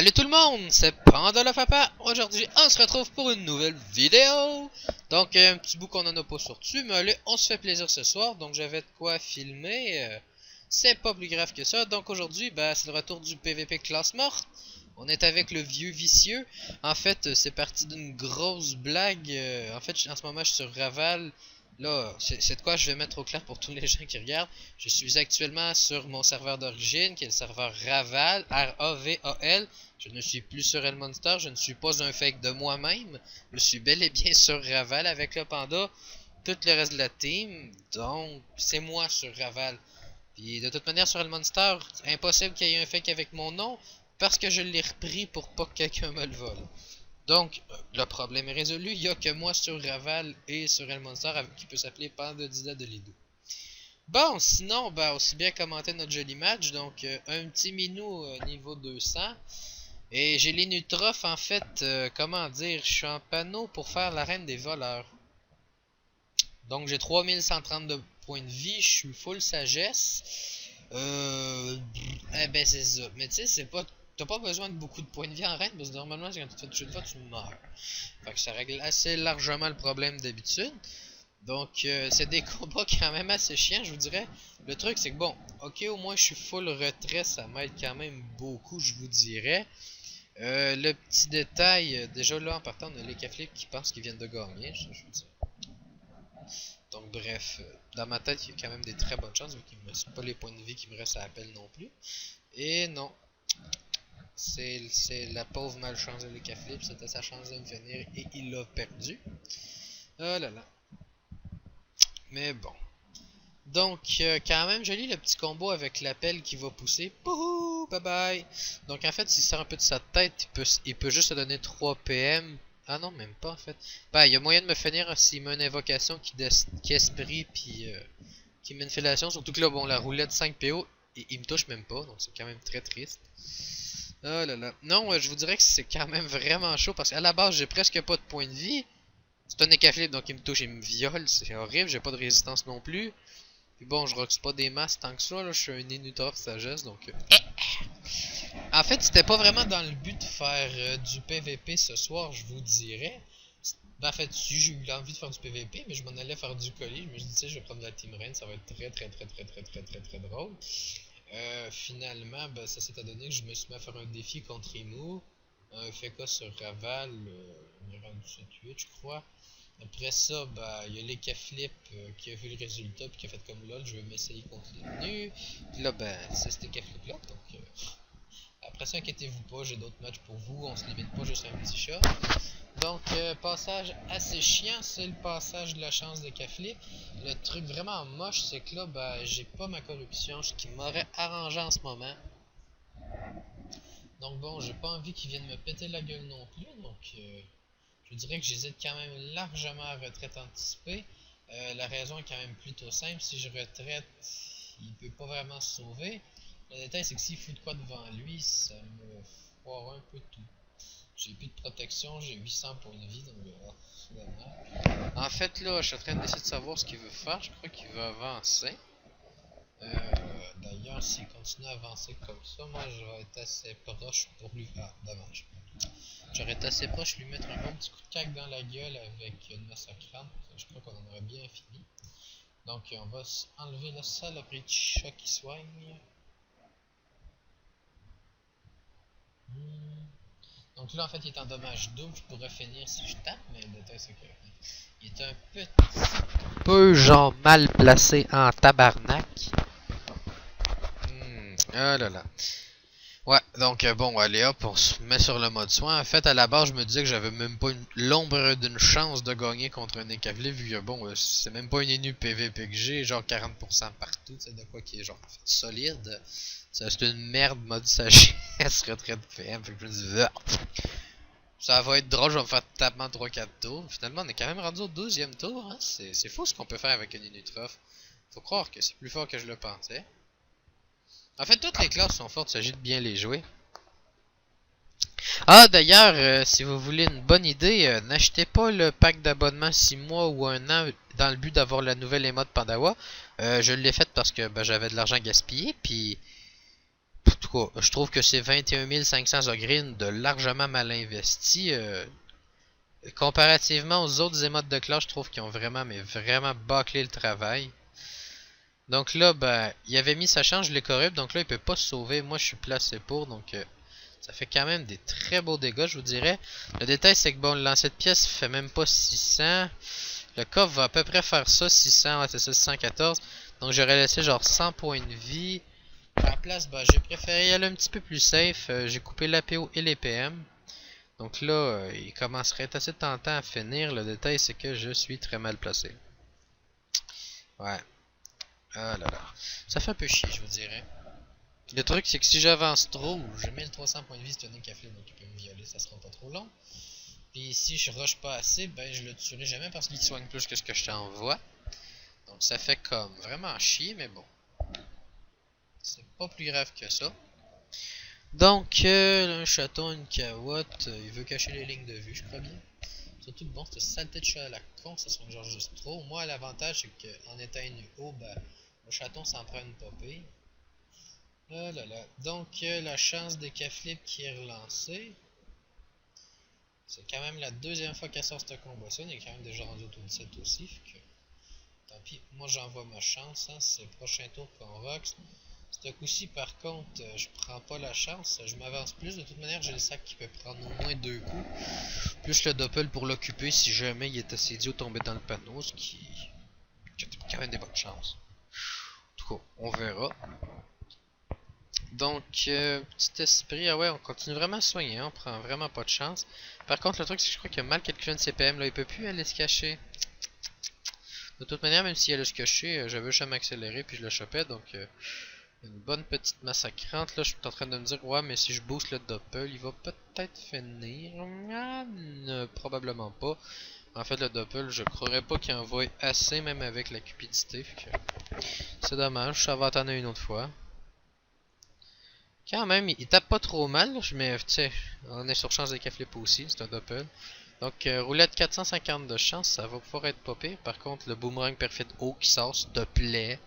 Salut tout le monde, c'est Panda le Papa. Aujourd'hui, on se retrouve pour une nouvelle vidéo. Donc, un petit bout qu'on en a pas sur dessus, mais allez, on se fait plaisir ce soir. Donc, j'avais de quoi filmer. C'est pas plus grave que ça. Donc, aujourd'hui, c'est le retour du PVP classe morte. On est avec le vieux vicieux. En fait, c'est parti d'une grosse blague. En fait, en ce moment, je suis sur Raval. Là, c'est de quoi je vais mettre au clair pour tous les gens qui regardent. Je suis actuellement sur mon serveur d'origine, qui est le serveur Raval, R-A-V-A-L. Je ne suis plus sur Elmonster, je ne suis pas un fake de moi-même. Je suis bel et bien sur Raval avec le panda, tout le reste de la team. Donc, c'est moi sur Raval. Puis de toute manière, sur Elmonster, impossible qu'il y ait un fake avec mon nom, parce que je l'ai repris pour pas que quelqu'un me le vole. Donc, le problème est résolu. Il n'y a que moi sur Raval et sur Elmonster qui peut s'appeler Panda Dida de Lidou. Bon, sinon, aussi bien commenter notre joli match. Donc, un petit minou niveau 200. Et j'ai les Nutrophes, en fait, comment dire, je suis en panneau pour faire la reine des voleurs. Donc, j'ai 3132 points de vie, je suis full sagesse. C'est ça. Mais tu sais, c'est pas... T'as pas besoin de beaucoup de points de vie en reine, parce que normalement, quand tu te fais toucher une fois, tu meurs. Fait que ça règle assez largement le problème d'habitude. Donc, c'est des combats quand même assez chiants, je vous dirais. Le truc, c'est que bon, ok, au moins je suis full retrait, ça m'aide quand même beaucoup, je vous dirais. Le petit détail, déjà là en partant, on a les Caflips qui pensent qu'ils viennent de gagner, je veux dire. Donc, bref, dans ma tête, il y a quand même des très bonnes chances, vu qu'il me reste pas les points de vie qui me restent à appel non plus. Et non. C'est la pauvre malchance de Lekaflip, c'était sa chance de me venir et il l'a perdu. Oh là là. Mais bon. Donc, quand même joli le petit combo avec l'appel qui va pousser. Pouhou, bye bye. Donc en fait, s'il sort un peu de sa tête, il peut juste se donner 3 PM. Ah non, même pas en fait. Il y a moyen de me finir s'il met une invocation qui esprit puis qui met une fellation. Surtout que là, bon, la roulette 5 PO, il me touche même pas, donc c'est quand même très triste. Oh là là. Non, je vous dirais que c'est quand même vraiment chaud parce qu'à la base, j'ai presque pas de points de vie. C'est un Ekaflip, donc il me touche, il me viole, c'est horrible, j'ai pas de résistance non plus. Puis bon, je roxe pas des masses tant que ça, là, je suis un Inutor sagesse, donc... En fait, c'était pas vraiment dans le but de faire du PVP ce soir, je vous dirais. En fait, si j'ai eu l'envie de faire du PVP, mais je m'en allais faire du colis, je me suis dit, tu sais, je vais prendre la Team Reign, ça va être très drôle. Finalement, ça s'est donné que je me suis mis à faire un défi contre Emu, un FK sur Raval, on est rendu 7-8 je crois. Après ça, il y a Lekaflip qui a vu le résultat puis qui a fait comme lol, je vais m'essayer contre les nus. Puis là, c'est cet Lekaflip là, donc après ça, inquiétez-vous pas, j'ai d'autres matchs pour vous, on se limite pas juste à un petit chat. Donc, passage assez chiant, c'est le passage de la chance de Lekaflip. Le truc vraiment moche, c'est que là, j'ai pas ma corruption, ce qui m'aurait arrangé en ce moment. Donc bon, j'ai pas envie qu'ils viennent me péter la gueule non plus, donc je dirais que j'hésite quand même largement à retraite anticipée. La raison est quand même plutôt simple, si je retraite, il peut pas vraiment se sauver. Le détail, c'est que s'il fout de quoi devant lui, ça me foire un peu tout. J'ai plus de protection, j'ai 800 points de vie, donc finalement. En fait, là, je suis en train d'essayer de savoir ce qu'il veut faire. Je crois qu'il veut avancer. D'ailleurs, s'il continue à avancer comme ça, moi, je vais être assez proche pour lui... Ah, dommage. J'aurais été assez proche de lui mettre un bon petit coup de cac dans la gueule avec une massacrante. Je crois qu'on en aurait bien fini. Donc, on va enlever la saloperie de chat qui soigne. Donc là, en fait, il est en dommage double. Je pourrais finir si je tape, mais le détail, c'est que il est un petit peu genre mal placé en tabarnak. Ah là là. Ouais, donc bon, allez hop, on se met sur le mode soin. En fait, à la base, je me disais que j'avais même pas l'ombre d'une chance de gagner contre un Ekaflip, vu que bon, c'est même pas une Inu PVP que j'ai, genre 40% partout, c'est de quoi qui est genre solide. C'est une merde mode sagesse, retraite PM, fait que je me dis, ça va être drôle, je vais me faire tapement 3-4 tours. Finalement, on est quand même rendu au 12e tour, hein. C'est fou ce qu'on peut faire avec un Inutroph. Faut croire que c'est plus fort que je le pensais. En fait, toutes les classes sont fortes, il s'agit de bien les jouer. Ah, d'ailleurs, si vous voulez une bonne idée, n'achetez pas le pack d'abonnement 6 mois ou 1 an dans le but d'avoir la nouvelle émote Pandawa. Je l'ai faite parce que j'avais de l'argent gaspillé, puis En tout cas, je trouve que c'est 21 500 ogrines de largement mal investi. Comparativement aux autres émotes de classe, je trouve qu'ils ont vraiment, mais vraiment bâclé le travail. Donc là, ben, il avait mis sa chance, je l'ai corrupte, donc là, il peut pas se sauver. Moi, je suis placé pour, donc ça fait quand même des très beaux dégâts, je vous dirais. Le détail, c'est que bon, le lancer de pièces fait même pas 600. Le coffre va à peu près faire ça, 600, ouais, c'est ça, 614. Donc j'aurais laissé genre 100 points de vie. À la place, ben, j'ai préféré y aller un petit peu plus safe. J'ai coupé l'APO et les PM. Donc là, il commencerait à être assez tentant à finir. Le détail, c'est que je suis très mal placé. Ouais. Ah là là. Ça fait un peu chier, je vous dirais. Le truc, c'est que si j'avance trop, j'ai 1300 points de vie, c'est un café, donc il peut me violer, ça sera pas trop long. Puis si je rush pas assez, ben je le tuerai jamais parce qu'il soigne plus que ce que je t'envoie. Donc ça fait comme vraiment chier, mais bon. C'est pas plus grave que ça. Donc, un chaton, une carotte, il veut cacher les lignes de vue, je crois bien. Surtout que bon, cette saleté de chat à la con, ça serait genre juste trop. Moi, l'avantage, c'est qu'en étant nu haut, ben, le chaton s'en prend une popée. Ah là là. Donc, la chance des K-flip qui est relancée. C'est quand même la deuxième fois qu'elle sort ce combat-là. Il est quand même déjà rendu au tour 17 aussi. Fait que, tant pis, moi j'envoie ma chance. Hein, c'est le prochain tour qu'on rock. Ce coup-ci, par contre, je prends pas la chance. Je m'avance plus. De toute manière, j'ai le sac qui peut prendre au moins 2 coups. Plus le doppel pour l'occuper si jamais il est assez idiot de tomber dans le panneau. Ce qui a quand même des bonnes chances. En tout cas, on verra. Donc, petit esprit, ah ouais, on continue vraiment à soigner, hein, on prend vraiment pas de chance. Par contre, le truc, c'est que je crois qu'il y a mal quelques-uns de CPM, là, il peut plus aller se cacher. De toute manière, même s'il allait se cacher, j'avais juste à m'accélérer, puis je le chopais, donc une bonne petite massacrante, là, je suis en train de me dire, ouais, mais si je booste le doppel, il va peut-être finir. Ah, probablement pas. En fait, le doppel, je croirais pas qu'il envoie assez, même avec la cupidité, c'est dommage, ça va attendre une autre fois. Quand même, il tape pas trop mal, mais tu sais, on est sur chance de K-flip aussi, c'est un doppel. Donc, roulette 450 de chance, ça va pouvoir être pas pire. Par contre, le boomerang perfect haut qui sort, s'il te plaît.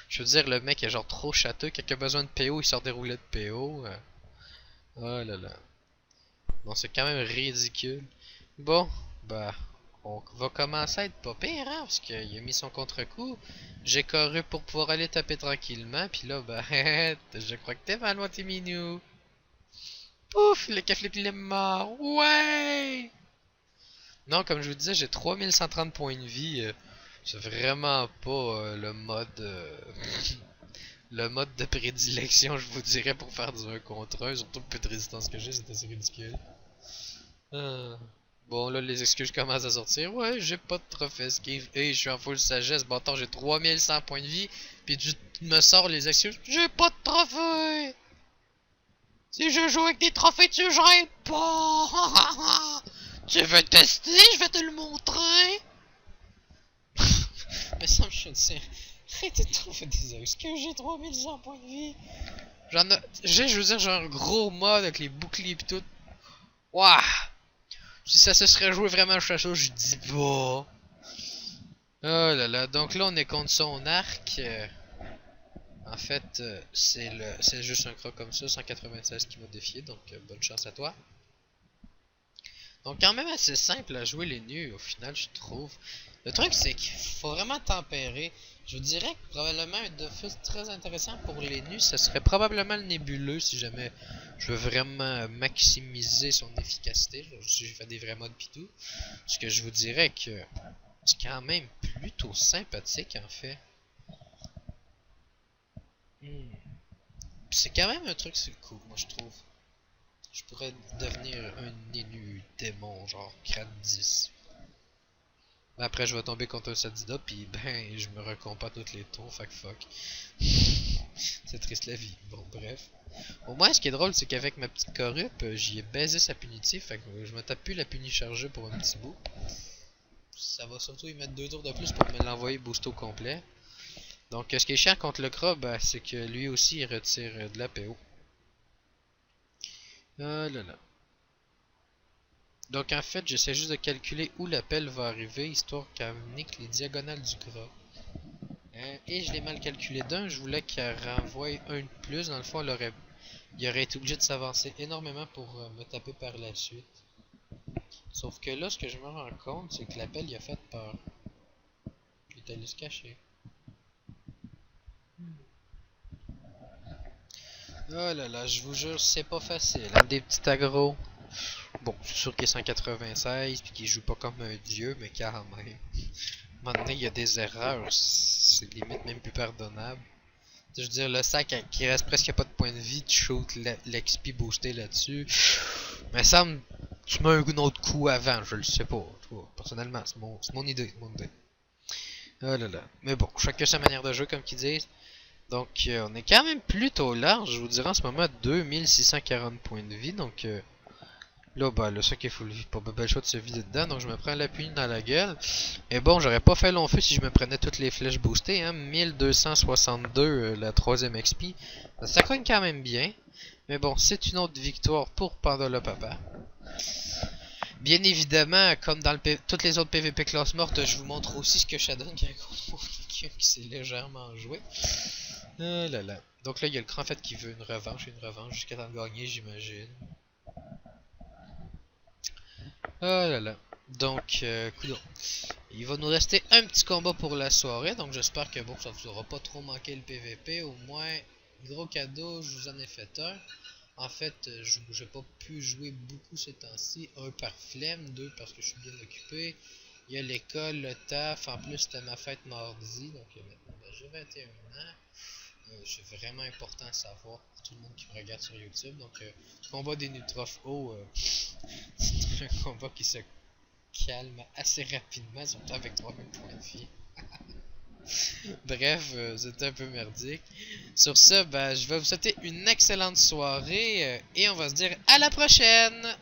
Je veux dire, le mec est genre trop châteux, quand il a besoin de PO, il sort des roulettes PO. Oh là là. Bon, c'est quand même ridicule. Bon, bah, on va commencer à être pas pire, hein, parce qu'il a mis son contre-coup. J'ai corru pour pouvoir aller taper tranquillement, puis là, bah, je crois que t'es mal, mon petit minou. Pouf, le café il est mort, ouais! Non, comme je vous disais, j'ai 3130 points de vie. C'est vraiment pas le mode le mode de prédilection, je vous dirais, pour faire du 1 contre 1. Surtout le peu de résistance que j'ai, c'est assez ridicule. Ah. Bon, là, les excuses commencent à sortir. Ouais, j'ai pas de trophée esquive. Et je suis en full sagesse. Bon, attends, j'ai 3100 points de vie. Puis tu me sors les excuses. J'ai pas de trophée! Si je joue avec des trophées, tu jouerais pas! Tu veux tester? Je vais te le montrer! Mais ça me chute, arrêtez de trouver des excuses, j'ai 3100 points de vie. Je veux dire, j'ai un gros mod avec les boucliers pis tout. Waouh! Si ça se serait joué vraiment chaud, je dis pas. Oh là là, donc là on est contre son arc. En fait, c'est juste un croc comme ça, 196 qui m'a défié, donc bonne chance à toi. Donc quand même assez simple à jouer les nus au final, je trouve. Le truc c'est qu'il faut vraiment tempérer. Je vous dirais que probablement un Dofus très intéressant pour les nus, ce serait probablement le nébuleux si jamais je veux vraiment maximiser son efficacité. Si j'ai fait des vrais modes pis tout. Ce que je vous dirais que c'est quand même plutôt sympathique en fait. C'est quand même un truc c'est cool, moi je trouve. Je pourrais devenir un élu démon, genre grade 10. Mais après, je vais tomber contre un Sadida, puis ben, je me recompte toutes les tours, fuck. C'est triste la vie. Bon, bref. Au moins, ce qui est drôle, c'est qu'avec ma petite corrup, j'y ai baisé sa punitive, fait que je me tape plus la punie chargée pour un petit bout. Ça va surtout y mettre 2 tours de plus pour me l'envoyer boosto complet. Donc, ce qui est chiant contre le Croc, c'est que lui aussi, il retire de la PO. Ah là là. Donc en fait, j'essaie juste de calculer où l'appel va arriver, histoire qu'elle nique les diagonales du gras. Et je l'ai mal calculé d'un, je voulais qu'elle renvoie un de plus. Dans le fond, il aurait été obligé de s'avancer énormément pour me taper par la suite. Sauf que là, ce que je me rends compte, c'est que l'appel il a fait peur. Il est allé se cacher. Oh là là, je vous jure, c'est pas facile. Hein, des petits agros. Bon, je suis sûr qu'il est 196 puis qu'il joue pas comme un dieu, mais quand même. À un moment donné, il y a des erreurs. C'est limite même plus pardonnable. Je veux dire, le sac qui reste presque pas de points de vie, tu shoot l'XP boosté là-dessus. Mais ça me. Tu mets un autre coup avant, je le sais pas. Personnellement, c'est mon idée. Oh là là. Mais bon, chacun sa manière de jouer, comme qu'ils disent. Donc, on est quand même plutôt large, je vous dirais en ce moment 2640 points de vie. Donc, là, bah, le sac est full vie. Pas belle chose de se vider dedans. Donc, je me prends la punie dans la gueule. Et bon, j'aurais pas fait long feu si je me prenais toutes les flèches boostées. Hein. 1262, la troisième XP. Ça cogne quand même bien. Mais bon, c'est une autre victoire pour Pandola Papa. Bien évidemment, comme dans toutes les autres PVP classe morte, je vous montre aussi ce que ça donne quand on trouve quelqu'un qui s'est légèrement joué. Ah là là. Donc là, il y a le cran en fait qui veut une revanche jusqu'à temps de gagner, j'imagine. Ah là là. Donc, coudonc. Il va nous rester un petit combat pour la soirée, donc j'espère que bon, ça vous aura pas trop manqué le PVP. Au moins, gros cadeau, je vous en ai fait un. En fait, je n'ai pas pu jouer beaucoup ces temps-ci. Un par flemme, deux parce que je suis bien occupé. Il y a l'école, le taf. En plus, c'était ma fête mardi. Donc maintenant, ben, j'ai 21 ans. C'est vraiment important à savoir pour tout le monde qui me regarde sur YouTube. Donc, le combat des Nutrof O, c'est un combat qui se calme assez rapidement, surtout avec 3000 points de vie. Bref, c'était un peu merdique. Sur ce, ben, je vais vous souhaiter une excellente soirée et on va se dire à la prochaine!